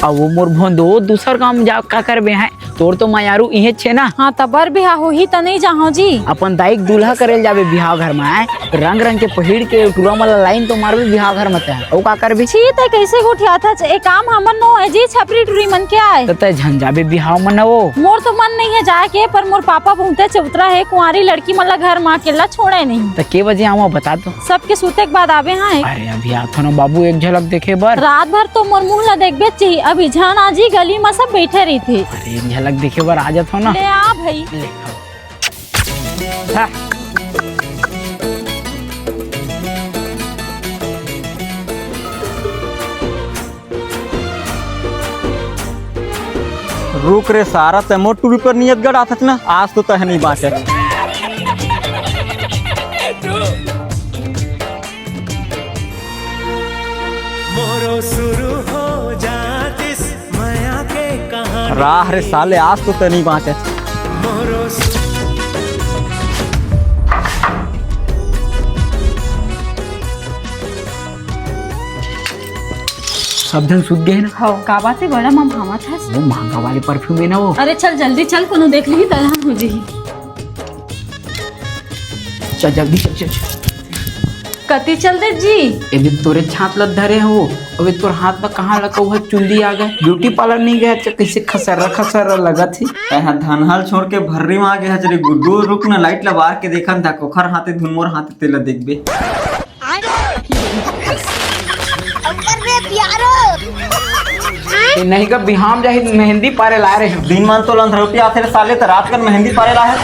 अब वो मोर भोंदो दूसर काम जा का करबे हैं तोर तो मायारू इहे छे ना। हाँ तबर बिहा होही त नहीं जाहो जी। अपन दाइक दूल्हा करेल जाबे बिहाव घर में रंग रंग के पहिर के टूरा वाला लाइन तो मारबे बिहाव घर में ओ का करबे छी त कैसे गोठिया था ए काम हमन नो है जी छपरी टुरी मन के आए त झंझाबे बिहाव में वो मोर तो मन नहीं है जाए के पर मोर पापा बहुते चौतरा है कुंवारी लड़की मन ला घर मां अकेला छोड़े नहीं। त के बजे आवा बता तो सबके सूते के बाद आवे। हाँ अरे अभी आथो ना बाबू एक झलक देखे बर रात भर तो मोर मुंह ला देखबे चाहिए। अभी जान आजी गली में सब बैठे रही थे। अरे एक झलक देखे बर आ जात हो ना। ले आ भाई ले रुक रे सारा तमो टूरी पर नियत गड़ आथत ना आज तो तह नहीं बाटे। मोरो शुरू हो जातिस माया के कहानी राह रे साले आज तो तह नहीं बाटे। मोरो सब जन सूत गए ना। हो का बात है बड़ा मम हावा था। वो महंगा वाले परफ्यूम है ना वो। अरे चल जल्दी चल कोनो देख ली तैयार हो जी। चल जल्दी चल चल कति चल दे जी। अभी तोरे छात लत धरे हो अभी तोर हाथ में कहाँ लगा हुआ चुंदी आ गए ब्यूटी पार्लर नहीं गया कैसे खसरा लगा थी। यहाँ धनहाल छोड़ के भर्री में आ गया चले गुड्डू रुक ना लाइट लगा के देखा था कोखर हाथे धुन मोर हाथे तेला देखबे। नहीं का बिहाम जाहि मेहंदी पारे ला रहे हैं दिन मान तो लंधरौती आते साले तो रात कर मेहंदी पारे ला है।